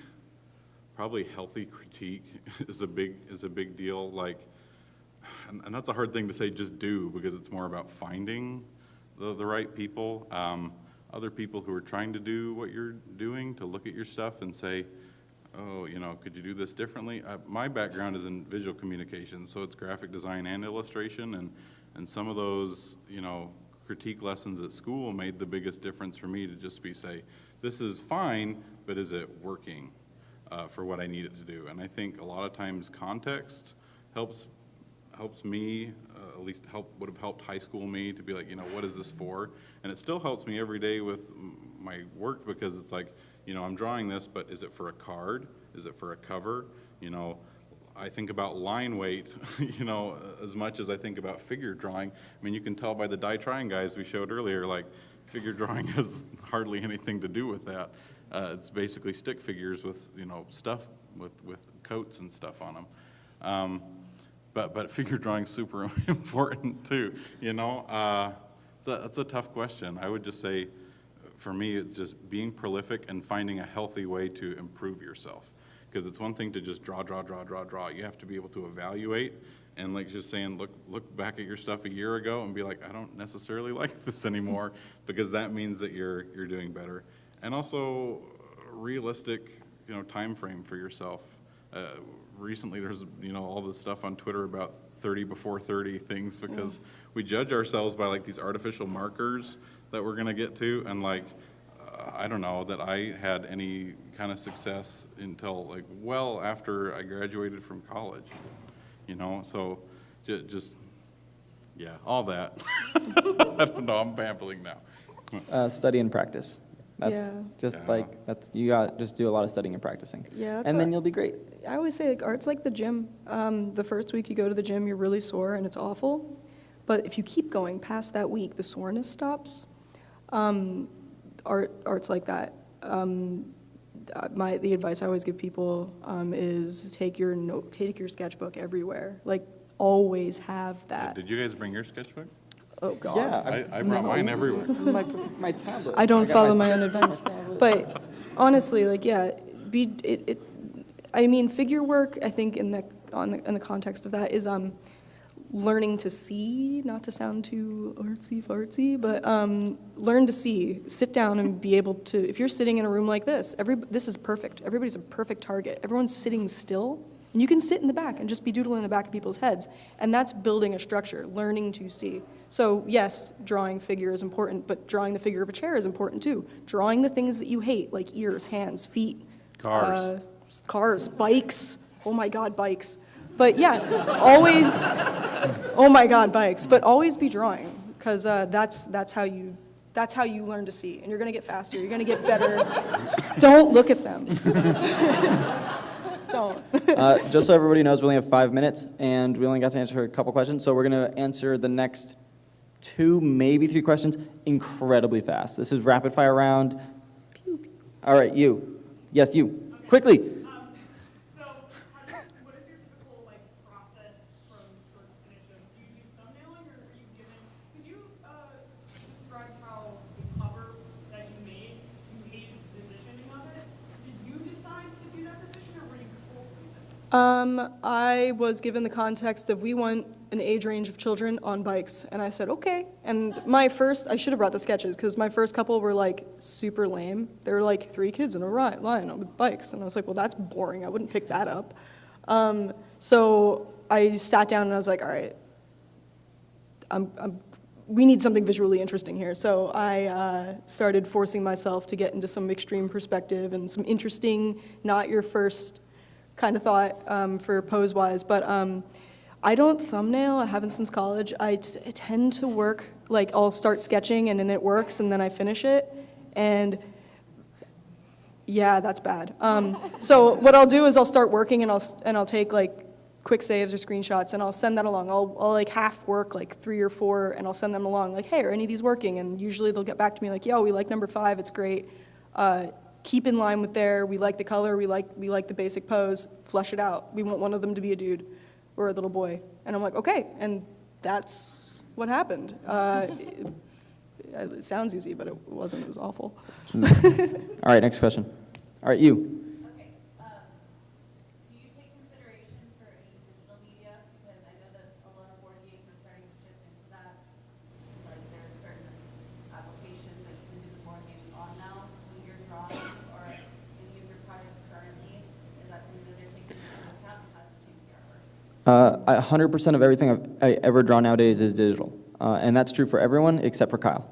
probably healthy critique is a big deal. And that's a hard thing to say just do, because it's more about finding the right people, other people who are trying to do what you're doing, to look at your stuff and say, oh, could you do this differently? My background is in visual communication, so it's graphic design and illustration, and some of those, critique lessons at school made the biggest difference for me to just say, this is fine, but is it working for what I need it to do? And I think a lot of times context helps me, at least would have helped high school me to be what is this for? And it still helps me every day with my work, because it's I'm drawing this, but is it for a card? Is it for a cover? I think about line weight, as much as I think about figure drawing. You can tell by the die trying guys we showed earlier, figure drawing has hardly anything to do with that. It's basically stick figures with, stuff with coats and stuff on them. But figure drawing's super important too, It's a tough question. I would just say, for me, it's just being prolific and finding a healthy way to improve yourself. Because it's one thing to just draw. You have to be able to evaluate and just saying, look back at your stuff a year ago and be I don't necessarily like this anymore, because that means that you're doing better. And also realistic, time frame for yourself. Recently there's, all this stuff on Twitter about 30 before 30 things because we judge ourselves by like these artificial markers that we're gonna get to, and like, I don't know that I had any kind of success until like well after I graduated from college, you know, so just yeah, all that. I don't know, I'm babbling now. Study and practice. That's Yeah. just Yeah. like, you got, just do a lot of studying and practicing. Yeah, that's And what- then you'll be great. I always say, like, art's like the gym. The first week you go to the gym, you're really sore and it's awful. But if you keep going past that week, the soreness stops. Art's like that. The advice I always give people is take your sketchbook everywhere. Like, always have that. Did you guys bring your sketchbook? Oh, God. Yeah. I brought mine everywhere. My tablet. I don't got follow my own advice. But honestly, like, yeah, I mean, figure work, I think in the context of that is learning to see, not to sound too artsy-fartsy, but learn to see. Sit down and be able to, if you're sitting in a room like this, this is perfect. Everybody's a perfect target. Everyone's sitting still, and you can sit in the back and just be doodling in the back of people's heads, and that's building a structure, learning to see. So yes, drawing figure is important, but drawing the figure of a chair is important too. Drawing the things that you hate, like ears, hands, feet. Cars, bikes. Oh my God, bikes. But yeah, always, oh my God, bikes. But always be drawing, because that's how you learn to see. And you're gonna get faster, you're gonna get better. Don't look at them. Don't. Just so everybody knows, we only have 5 minutes, and we only got to answer a couple questions, so we're going to answer the next 2, maybe 3 questions incredibly fast. This is rapid fire round. All right, you. Yes, you. Okay. Quickly. What is your typical process from start to finish? Do you use thumbnailing, or are you given? Could you describe how the cover that you made, you hated the positioning of it? Did you decide to do that position, or were you told to? I was given the context of we want an age range of children on bikes, and I said, okay. And I should have brought the sketches, because my first couple were super lame. They were 3 kids in a line with bikes, and I was like, well, that's boring. I wouldn't pick that up. So I sat down and I was like, all right, we need something visually interesting here. So I started forcing myself to get into some extreme perspective and some interesting, not your first kind of thought for pose-wise, but I don't thumbnail. I haven't since college. I tend to work, I'll start sketching and then it works and then I finish it. And yeah, that's bad. So what I'll do is I'll start working and I'll take quick saves or screenshots and I'll send that along. I'll half work 3 or 4 and I'll send them along hey, are any of these working? And usually they'll get back to me yo, we like number 5, it's great. Keep in line with we like the color, we like the basic pose, flesh it out. We want one of them to be a dude or a little boy. And I'm okay, and that's what happened. It sounds easy, but it wasn't, it was awful. All right, next question. All right, you. Okay, do you take consideration for any digital media? Because I know that a lot of board games are starting to shift into that. There's certain applications that you can do the board games on now when you're drawing, or any of your projects currently. Is that something that they're taking into account? How does it change the artwork? 100% of everything I ever draw nowadays is digital. And that's true for everyone except for Kyle.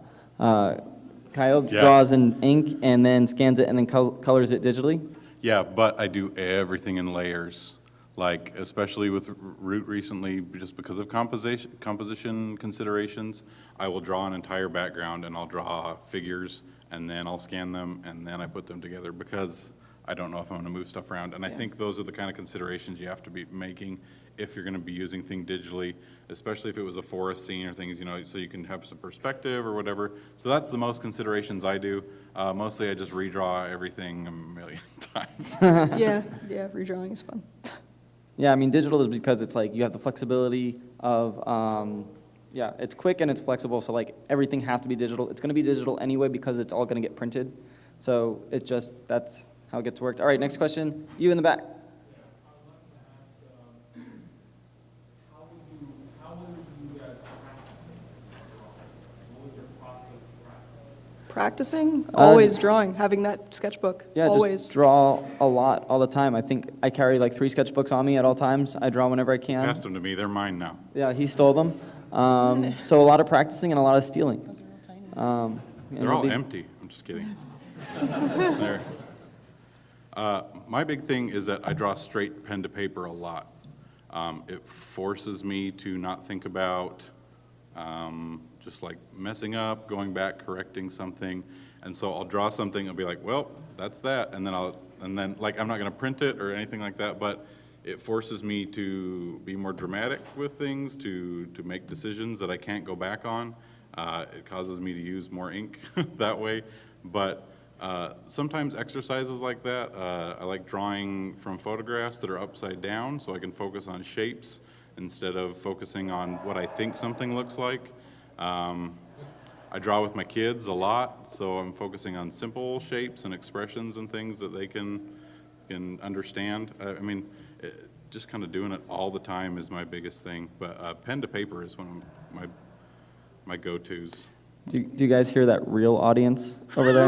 Kyle draws in ink and then scans it and then colors it digitally. Yeah, but I do everything in layers, especially with Root recently, just because of composition considerations, I will draw an entire background and I'll draw figures and then I'll scan them and then I put them together because I don't know if I'm going to move stuff around. And I think those are the kind of considerations you have to be making if you're going to be using things digitally, especially if it was a forest scene or things, so you can have some perspective or whatever. So that's the most considerations I do. Mostly I just redraw everything a million times. Yeah, redrawing is fun. Yeah, I mean, digital is because it's you have the flexibility of, it's quick and it's flexible, so everything has to be digital. It's going to be digital anyway because it's all going to get printed. So that's how it gets worked. All right, next question. You in the back. Practicing, always drawing, having that sketchbook, Yeah, always. just draw a lot, all the time. I think I carry like 3 sketchbooks on me at all times. I draw whenever I can. Passed them to me, they're mine now. Yeah, he stole them. So a lot of practicing and a lot of stealing. And They're it'll all be- empty, I'm just kidding. There. My big thing is that I draw straight pen to paper a lot. It forces me to not think about just like messing up, going back, correcting something. And so I'll draw something, I'll be like, well, that's that. And then like, I'm not gonna print it or anything like that, but it forces me to be more dramatic with things, to make decisions that I can't go back on. It causes me to use more ink that way. But sometimes exercises like that, I like drawing from photographs that are upside down so I can focus on shapes instead of focusing on what I think something looks like. I draw with my kids a lot, so I'm focusing on simple shapes and expressions and things that they can understand. I mean, just kind of doing it all the time is my biggest thing, but pen to paper is one of my go-tos. Do you guys hear that real audience over there?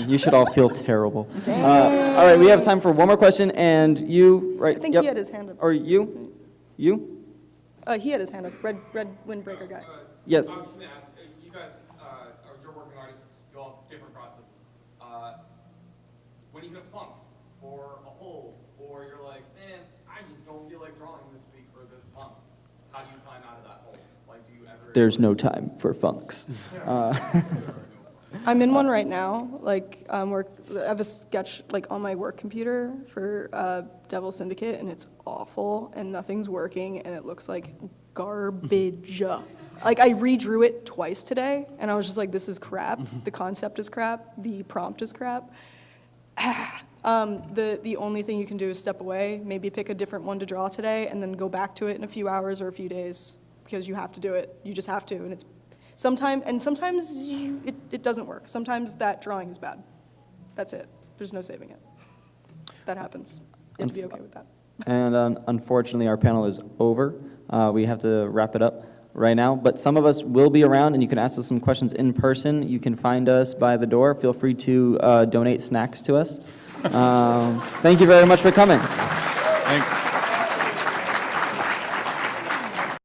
You should all feel terrible. All right, we have time for one more question, and you, right? I think yep. he had his hand up. Or you? You? He had his hand up, red windbreaker guy. Yes. I was just gonna ask, you guys, you're working artists, you all have different processes. When you hit a funk, or a hole, or you're like, man, I just don't feel like drawing this week or this month, how do you climb out of that hole? Like, do you ever? There's no time for funks. I'm in one right now. Like, I have a sketch like on my work computer for Devil Syndicate, and it's awful, and nothing's working, and it looks like garbage. Like, I redrew it twice today, and I was just like, this is crap. The concept is crap. The prompt is crap. The only thing you can do is step away, maybe pick a different one to draw today, and then go back to it in a few hours or a few days, because you have to do it. You just have to, and it's sometimes it doesn't work. Sometimes that drawing is bad. That's it. There's no saving it. That happens. You have to be okay with that. And unfortunately, our panel is over. We have to wrap it up right now, but some of us will be around, and you can ask us some questions in person. You can find us by the door. Feel free to donate snacks to us. Thank you very much for coming. Thanks.